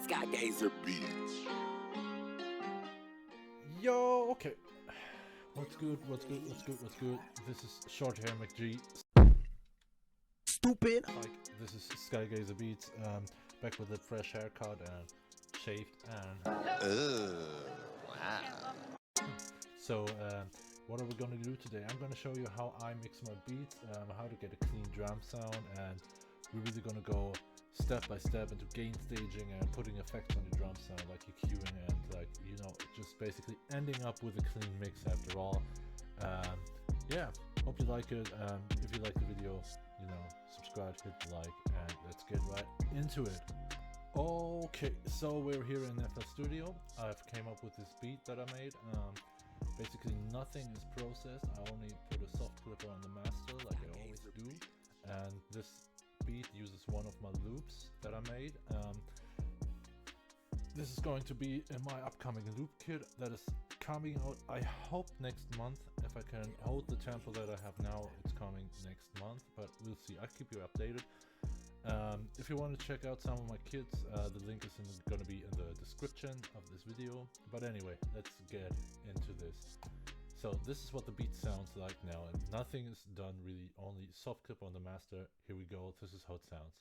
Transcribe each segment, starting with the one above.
Skygazer Beats. Yo, okay. What's good? This is Short Hair McG. Stupid. This is Skygazer Beats. Back with a fresh haircut and shaved and. Wow. So, what are we gonna do today? I'm gonna show you how I mix my beats, how to get a clean drum sound, and we're really gonna go step by step into gain staging and putting effects on the drum sound, like EQing and just basically ending up with a clean mix after all. Yeah, hope you like it. If you like the video, subscribe, hit the like, and let's get right into it. Okay, so we're here in FL Studio. I've came up with this beat that I made. Basically nothing is processed. I only put a soft clipper on the master like I always do, and this beat uses one of my loops that I made. This is going to be in my upcoming loop kit that is coming out, I hope, next month. If I can hold the tempo that I have now, it's coming next month, but we'll see. I'll keep you updated. If you want to check out some of my kits, the link is going to be in the description of this video. But anyway, let's get into this. So this is what the beat sounds like now, and nothing is done really, only soft clip on the master. Here we go, this is how it sounds.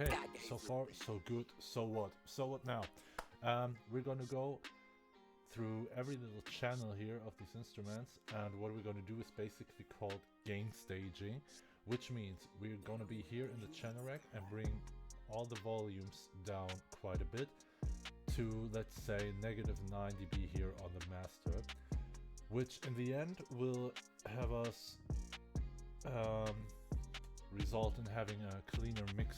Okay, so far so good. So what now? We're gonna go through every little channel here of these instruments, and what we're gonna do is basically called gain staging, which means we're gonna be here in the channel rack and bring all the volumes down quite a bit to, let's say, -9 dB here on the master, which in the end will have us result in having a cleaner mix.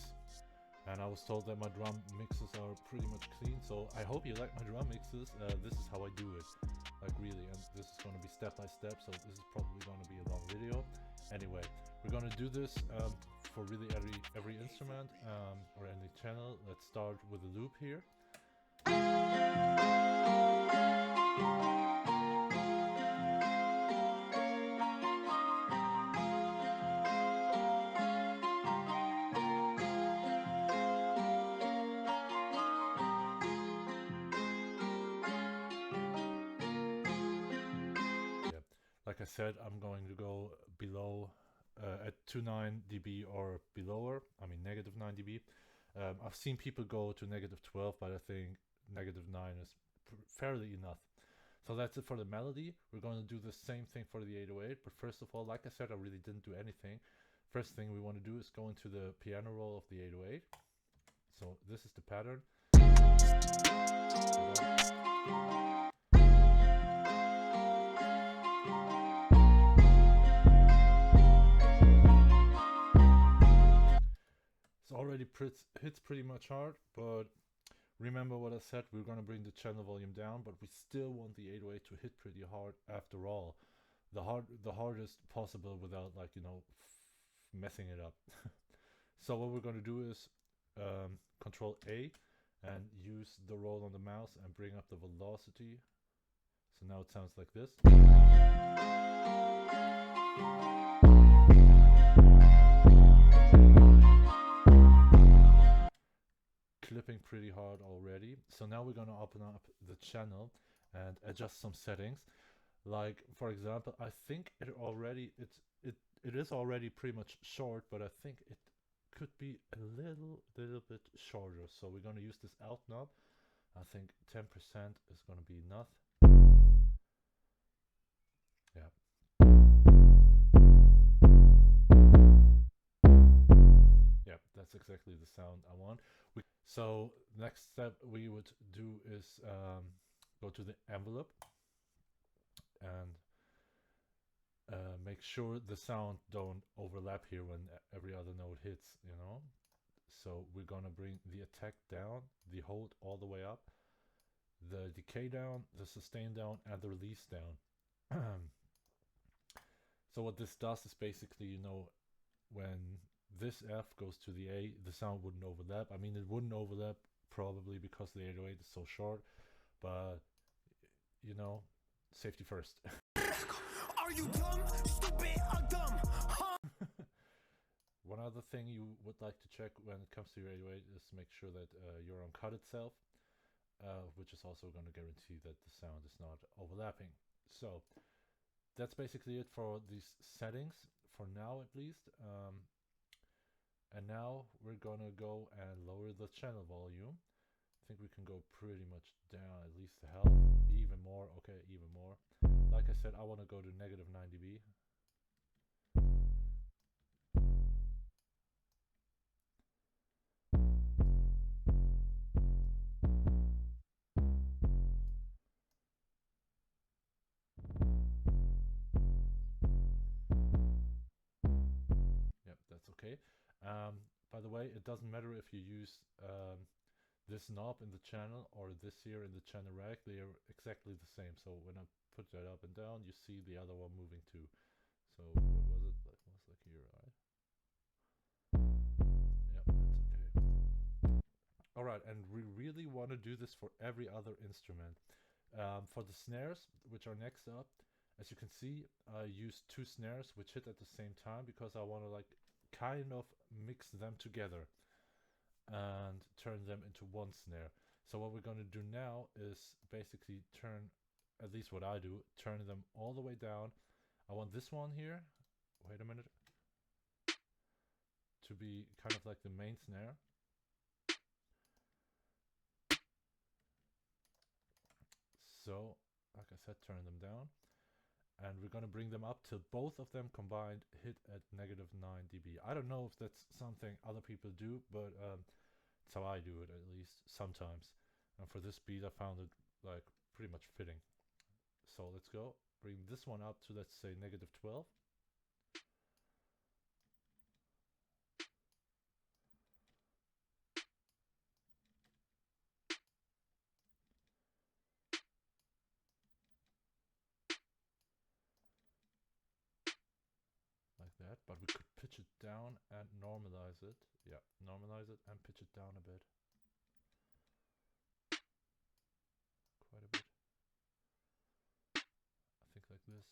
And I was told that my drum mixes are pretty much clean, so I hope you like my drum mixes. This is how I do it, like really, and this is going to be step by step, so this is probably going to be a long video. Anyway, we're going to do this for really every instrument or any channel. Let's start with a loop here. Like I said, I'm going to go below at 29 dB or belower. I mean -9 dB. I've seen people go to -12, but I think -9 is fairly enough. So that's it for the melody. We're going to do the same thing for the 808, but first of all, like I said, I really didn't do anything. First thing we want to do is go into the piano roll of the 808. So this is the pattern. Already hits pretty much hard, but remember what I said, we're going to bring the channel volume down, but we still want the 808 to hit pretty hard after all. The hardest possible without, like, messing it up. So what we're going to do is Control A and use the roll on the mouse and bring up the velocity. So now it sounds like this. Clipping pretty hard already. So now we're going to open up the channel and adjust some settings. Like, for example, I think it is already pretty much short, but I think it could be a little bit shorter. So we're going to use this alt knob. I think 10% is going to be enough. Yeah. Yeah, that's exactly the sound I want. So next step we would do is go to the envelope and make sure the sound don't overlap here when every other note hits, So we're gonna bring the attack down, the hold all the way up, the decay down, the sustain down, and the release down. So what this does is basically, you know, when this F goes to the A, the sound wouldn't overlap. I mean, it wouldn't overlap probably because the 808 is so short, but you know, safety first. Are you dumb, stupid, or dumb? Huh? One other thing you would like to check when it comes to your 808 is make sure that your own cut itself, which is also going to guarantee that the sound is not overlapping. So that's basically it for these settings, for now at least. And now we're gonna go and lower the channel volume. I think we can go pretty much down, at least the health, even more, okay, even more. Like I said, I want to go to negative 9 dB. Yep, that's okay. By the way, it doesn't matter if you use this knob in the channel or this here in the channel rack, they are exactly the same. So when I put that up and down, you see the other one moving too. So what was it? Like was like here, right? Yep, that's okay. Alright, and we really want to do this for every other instrument. For the snares, which are next up, as you can see, I use 2 snares which hit at the same time because I want to like kind of mix them together and turn them into one snare. So what we're going to do now is basically turn, at least what I do, turn them all the way down. I want this one here, wait a minute, to be kind of like the main snare. So, like I said, turn them down. And we're going to bring them up till both of them combined hit at negative 9 dB. I don't know if that's something other people do, but it's how I do it, at least sometimes. And for this beat, I found it like pretty much fitting. So let's go. Bring this one up to, let's say, negative 12. Like that, but we could pitch it down and normalize it. Yeah, normalize it and pitch it down a bit. Quite a bit. I think like this.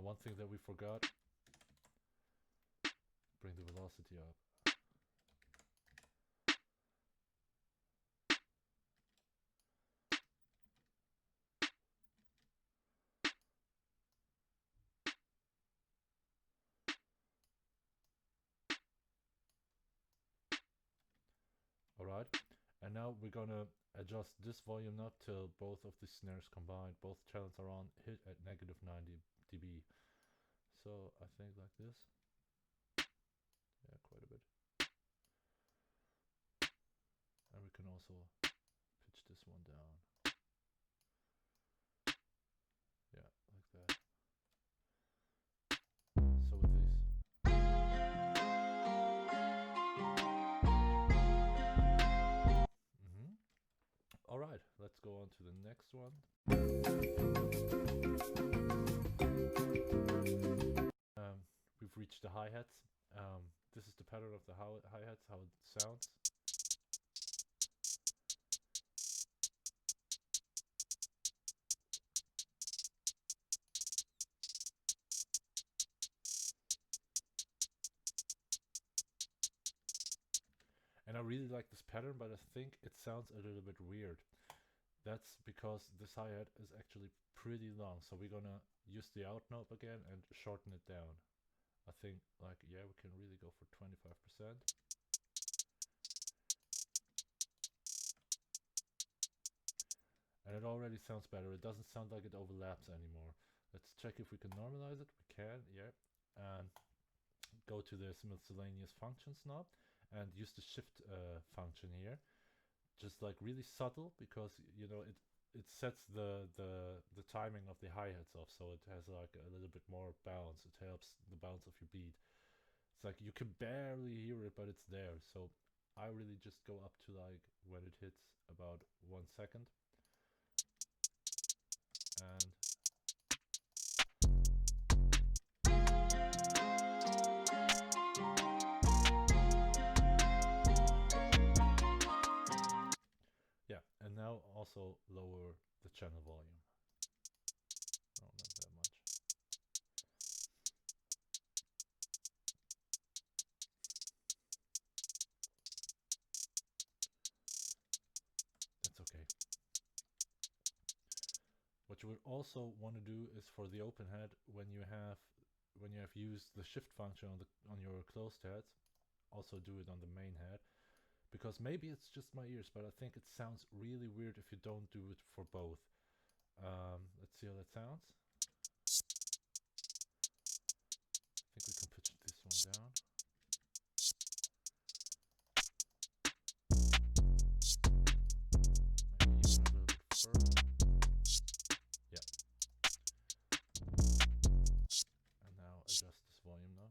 One thing that we forgot, bring the velocity up. Alright, and now we're gonna adjust this volume knob till both of the snares combined, both channels are on, hit at negative 90 dB. So I think like this. Yeah, quite a bit. And we can also pitch this one down. Yeah, like that. So with this. Alright, let's go on to the next one. We've reached the hi-hats. This is the pattern of the hi-hats, how it sounds. And I really like this pattern, but I think it sounds a little bit weird. That's because this hi-hat is actually pretty long, so we're gonna use the out knob again and shorten it down. I think, like, yeah, we can really go for 25%. And it already sounds better. It doesn't sound like it overlaps anymore. Let's check if we can normalize it. We can, yeah. And go to this miscellaneous functions knob and use the shift function here. Just like really subtle, because you know it sets the timing of the hi-hats off, so it has like a little bit more bounce. It helps the bounce of your beat. It's like you can barely hear it, but it's there. So I really just go up to like when it hits about 1 second, and yeah, and now also lower the channel volume. No, not that much. That's okay. What you would also want to do is for the open head, when you have used the shift function on your closed heads, also do it on the main head, because maybe it's just my ears, but I think it sounds really weird if you don't do it for both. Let's see how that sounds. I think we can pitch this one down. Maybe even a little bit further. Yeah. And now adjust this volume knob.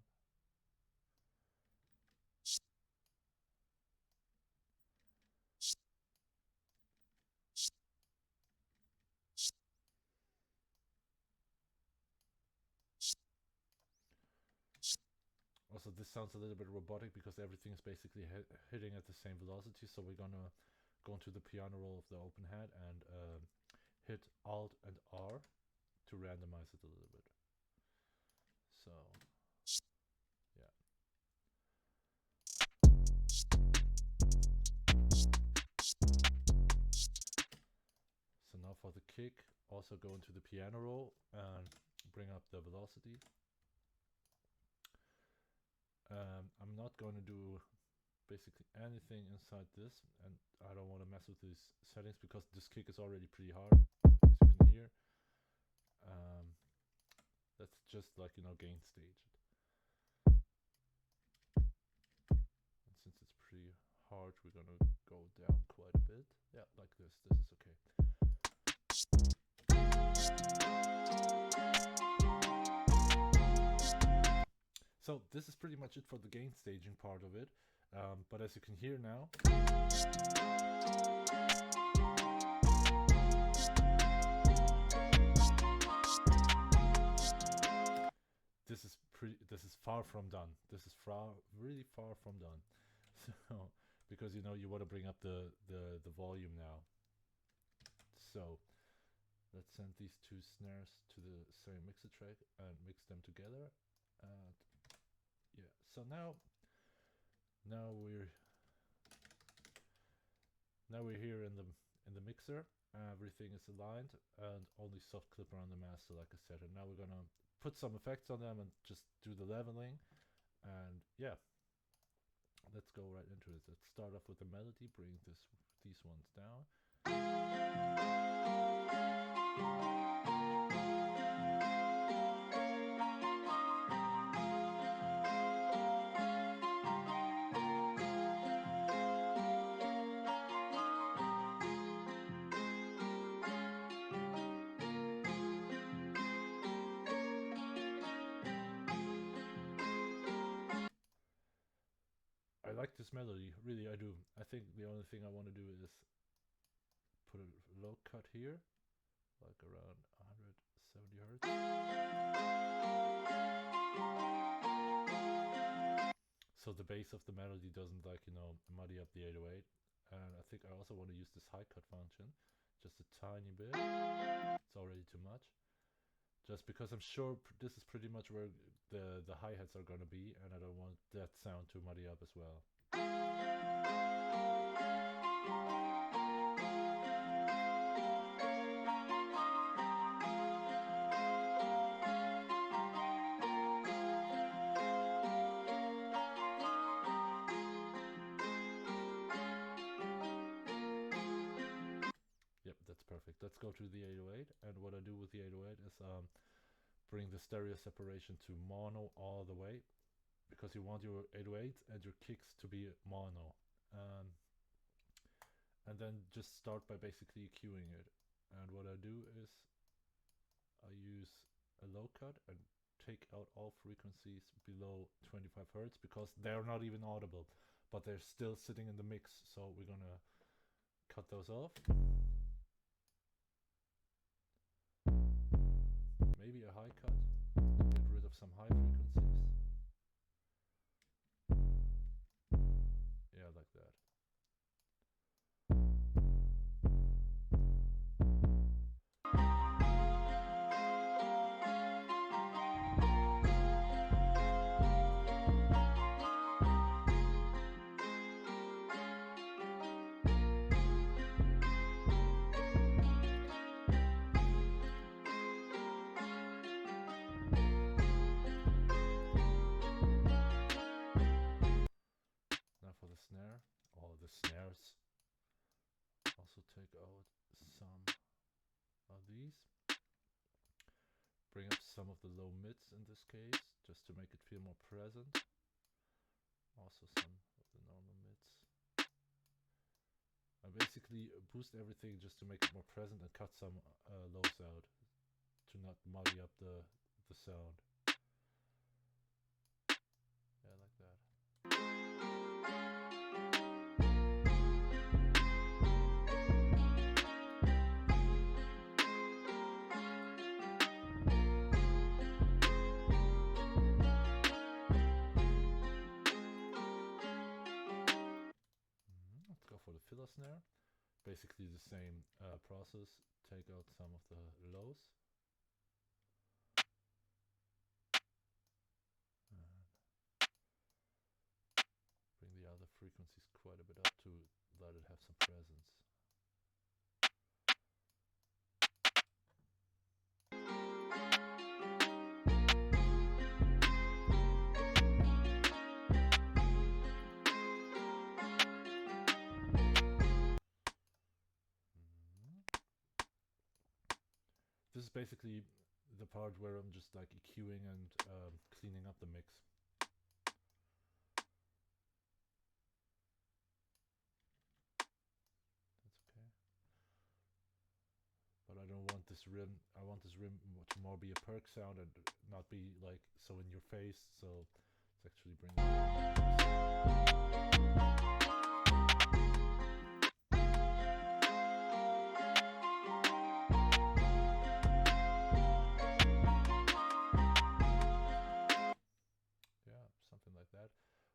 Also, this sounds a little bit robotic because everything is basically hitting at the same velocity. So we're gonna go into the piano roll of the open head and hit Alt and R to randomize it a little bit. So, yeah. So now for the kick, also go into the piano roll and bring up the velocity. I'm not going to do basically anything inside this, and I don't want to mess with these settings because this kick is already pretty hard, as you can hear. That's just like, you know, gain stage. And since it's pretty hard, we're gonna go down quite a bit. Yeah, like this. This is okay. So this is pretty much it for the gain staging part of it. But as you can hear now, this is far from done. This is really far from done. So because, you know, you want to bring up the volume now. So let's send these two snares to the same mixer track and mix them together. And yeah, so now we're here in the mixer. Everything is aligned and only soft clip around the master, like I said. And now we're gonna put some effects on them and just do the leveling. And yeah, let's go right into it. Let's start off with the melody. Bring these ones down. I like this melody, really I do. I think the only thing I want to do is put a low cut here, like around 170 hertz. So the bass of the melody doesn't, like, you know, muddy up the 808. And I think I also want to use this high cut function, just a tiny bit. It's already too much. Just because I'm sure this is pretty much where the hi-hats are gonna be, and I don't want that sound to muddy up as well. Yep, that's perfect. Let's go to the 808, and what I do with the 808 is bring the stereo separation to mono all the way, because you want your 808 and your kicks to be mono. And then just start by basically EQing it. And what I do is I use a low cut and take out all frequencies below 25 Hertz because they're not even audible, but they're still sitting in the mix. So we're gonna cut those off. Maybe a high cut to get rid of some high frequencies. Yeah, like that. Now for the snare, or the snares. Also take out some of these. Bring up some of the low mids in this case, just to make it feel more present. Also some of the normal mids. I basically boost everything just to make it more present and cut some lows out to not muddy up the sound. Yeah, like that. Let's go for the filler snare. Basically the same process. Take out some of the lows. Bring the other frequencies quite a bit up to let it have some presence. This is basically the part where I'm just like EQing and cleaning up the mix. That's okay. But I don't want this rim, I want this rim to more be a perk sound and not be like so in your face, so let's actually bring it down.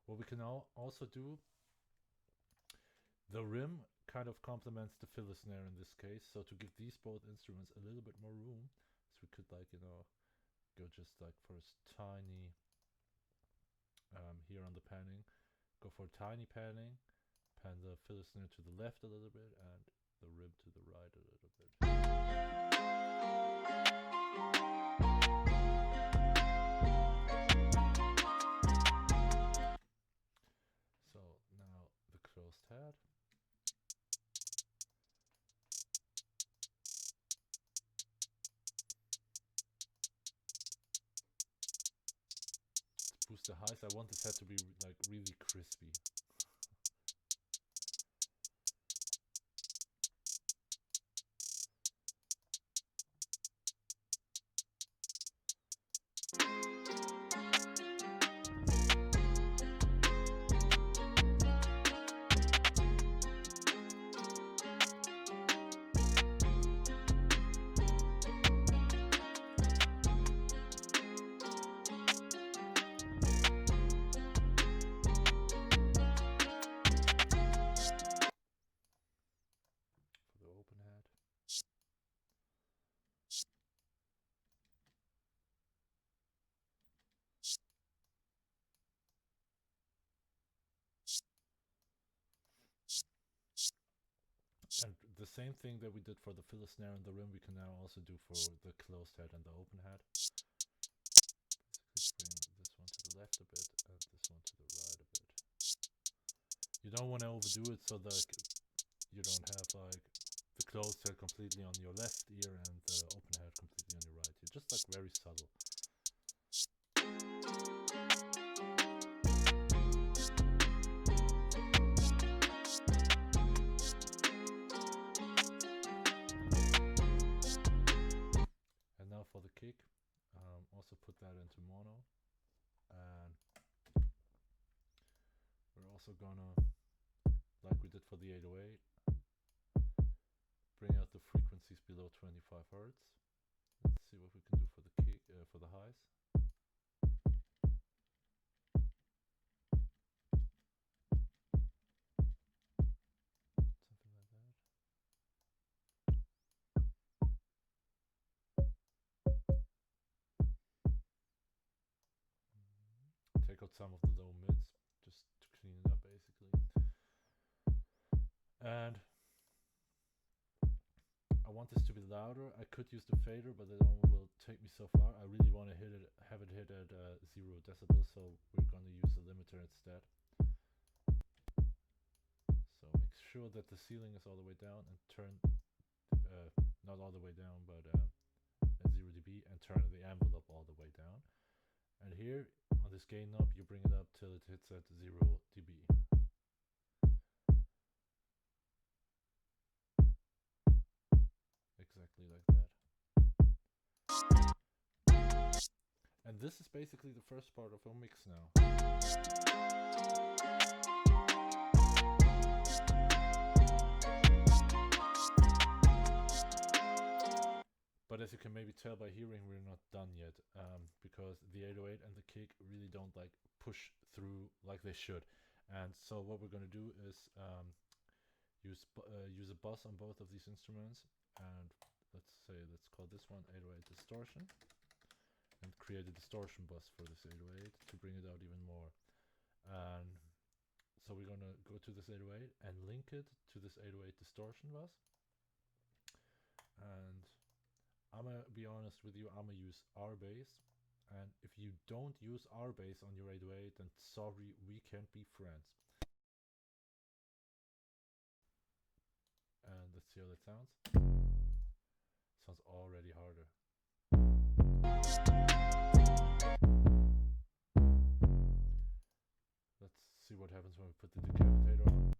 What we can now also do, the rim kind of complements the filler snare in this case, so to give these both instruments a little bit more room, so we could like, you know, go just like for a tiny, here on the panning, go for tiny panning, pan the filler snare to the left a little bit and the rim to the right a little bit. So now the closed head. To boost the highs, I want this head to be like really crispy. And the same thing that we did for the filler snare and the rim, we can now also do for the closed head and the open head. Basically bring this one to the left a bit and this one to the right a bit. You don't want to overdo it so that you don't have like the closed head completely on your left ear and the open head completely on your right ear. Just like very subtle. kick. Also put that into mono, and we're also gonna, like we did for the 808, bring out the frequencies below 25 Hz. Let's see what we can do for the kick, for the highs. Something like that. Take out some of the low mids, just to clean it up basically. And I want this to be louder. I could use the fader, but that only will take me so far. I really want to have it hit at 0 decibels, so we're going to use a limiter instead. So make sure that the ceiling is all the way down, and turn, not all the way down, but at 0 dB, and turn the envelope all the way down. And here on this gain knob, you bring it up till it hits at 0 dB. Exactly like that. And this is basically the first part of our mix now. But as you can maybe tell by hearing, we're not done yet, because the 808 and the kick really don't like push through like they should. And so what we're going to do is use a bus on both of these instruments, and let's call this one 808 distortion, and create a distortion bus for this 808 to bring it out even more. And so we're going to go to this 808 and link it to this 808 distortion bus. And I'm gonna be honest with you, I'm gonna use R bass, and if you don't use R bass on your 808, then sorry, we can't be friends. And let's see how that sounds. Sounds already harder. Let's see what happens when we put the decapitator on.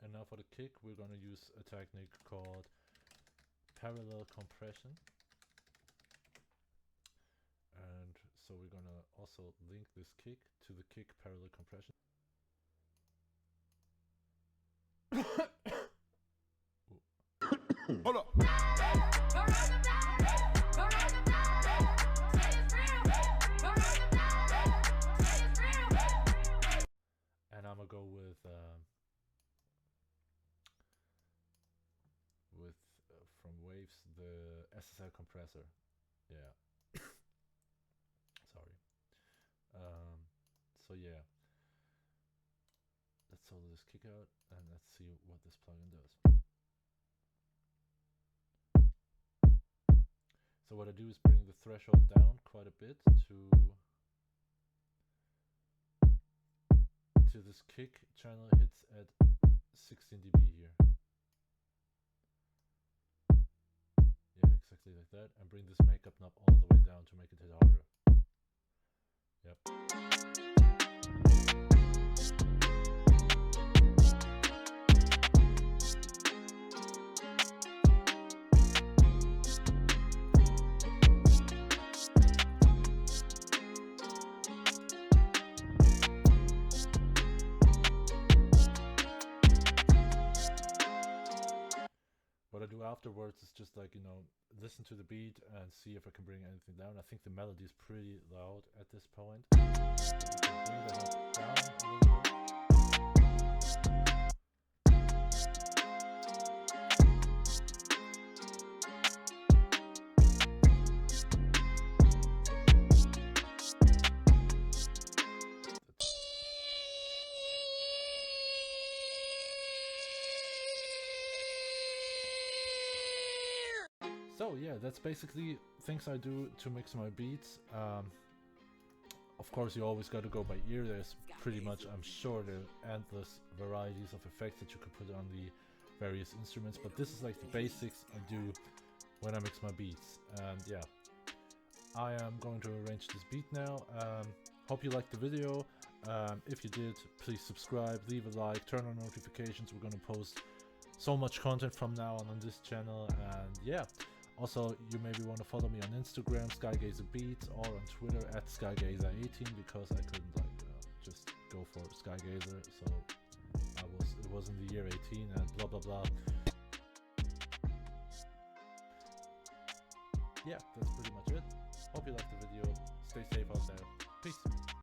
And now for the kick, we're going to use a technique called parallel compression. And so we're going to also link this kick to the kick parallel compression. Hold up. And I'm gonna go with from Waves, the SSL compressor. Yeah. Sorry. So yeah. Let's solo this kick out and let's see what this plugin does. So what I do is bring the threshold down quite a bit to this kick channel hits at 16 dB here. Yeah, exactly like that, and bring this makeup knob all the way down to make it hit harder. Yep. What I do afterwards is just like, listen to the beat and see if I can bring anything down. I think the melody is pretty loud at this point. So we can bring that down a little bit. that's basically things I do to mix my beats. Of course, you always got to go by ear. There's pretty much, I'm sure, there are endless varieties of effects that you could put on the various instruments, but this is like the basics I do when I mix my beats. And yeah, I am going to arrange this beat now. Hope you liked the video. If you did, please subscribe, leave a like, turn on notifications. We're going to post so much content from now on this channel. And yeah, also you maybe want to follow me on Instagram, SkyGazerBeats, or on Twitter at SkyGazer18, because I couldn't like just go for SkyGazer, so it was in the year 18 and blah blah blah. Yeah, that's pretty much it. Hope you liked the